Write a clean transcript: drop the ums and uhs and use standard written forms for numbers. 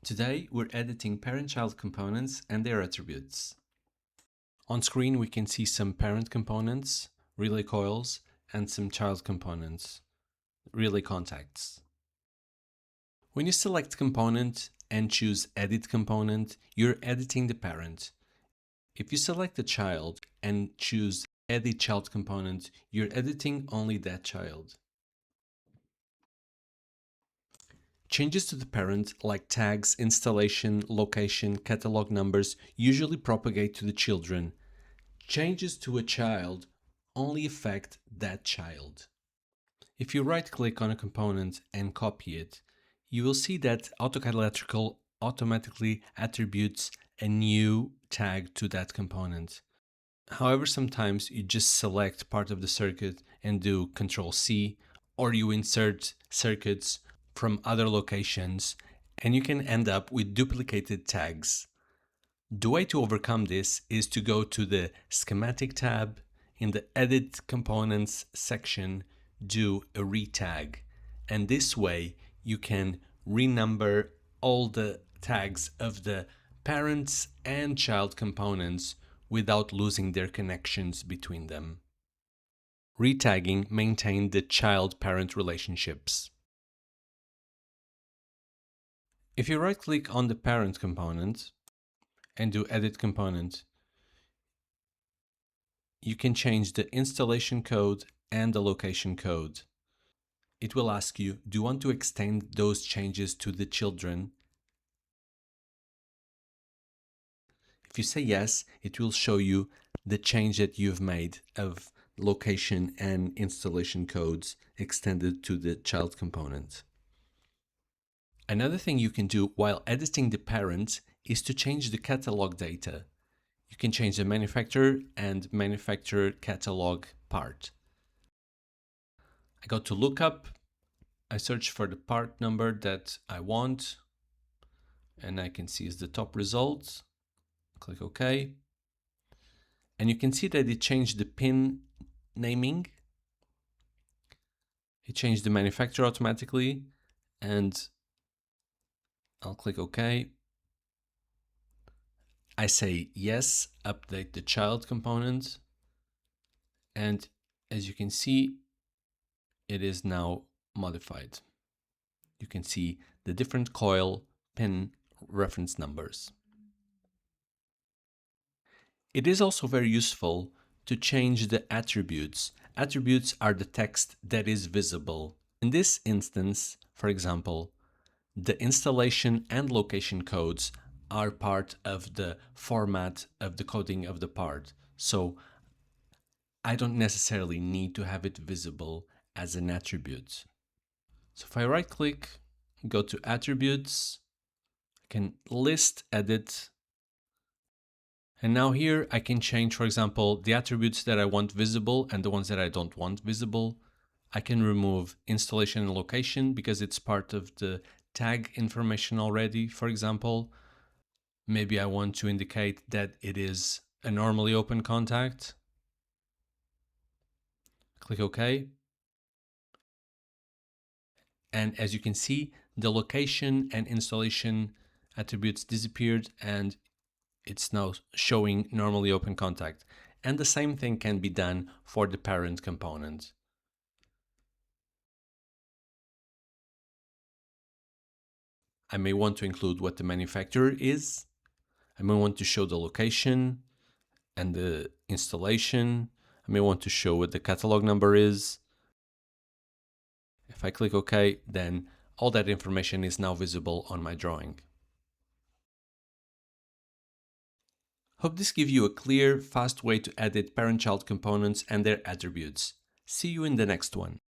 Today, we're editing parent-child components and their attributes. On screen, we can see some parent components, relay coils, and some child components, relay contacts. When you select component and choose Edit Component, you're editing the parent. If you select the child and choose Edit Child Component, you're editing only that child. Changes to the parent, like tags, installation, location, catalog numbers, usually propagate to the children. Changes to a child only affect that child. If you right-click on a component and copy it, you will see that AutoCAD Electrical automatically attributes a new tag to that component. However, sometimes you just select part of the circuit and do Ctrl+C, or you insert circuits from other locations, and you can end up with duplicated tags. The way to overcome this is to go to the Schematic tab, in the Edit Components section, do a retag, and this way you can renumber all the tags of the parents and child components without losing their connections between them. Retagging maintains the child-parent relationships. If you right-click on the parent component and do Edit Component, you can change the installation code and the location code. It will ask you, do you want to extend those changes to the children? If you say yes, it will show you the change that you've made of location and installation codes extended to the child component. Another thing you can do while editing the parent is to change the catalog data. You can change the manufacturer and manufacturer catalog part. I go to lookup, I search for the part number that I want, and I can see is the top result. Click OK. And you can see that it changed the pin naming. It changed the manufacturer automatically, and I'll click OK. I say yes, update the child component, and as you can see, it is now modified. You can see the different coil pin reference numbers. It is also very useful to change the attributes. Attributes are the text that is visible. In this instance, for example, the installation and location codes are part of the format of the coding of the part. So I don't necessarily need to have it visible as an attribute. So if I right click, go to attributes, I can list edit. And now here I can change, for example, the attributes that I want visible and the ones that I don't want visible. I can remove installation and location because it's part of the tag information already, for example. Maybe I want to indicate that it is a normally open contact. Click OK. And as you can see, the location and installation attributes disappeared and it's now showing normally open contact. And the same thing can be done for the parent component. I may want to include what the manufacturer is. I may want to show the location and the installation. I may want to show what the catalog number is. If I click OK, then all that information is now visible on my drawing. Hope this gives you a clear, fast way to edit parent-child components and their attributes. See you in the next one.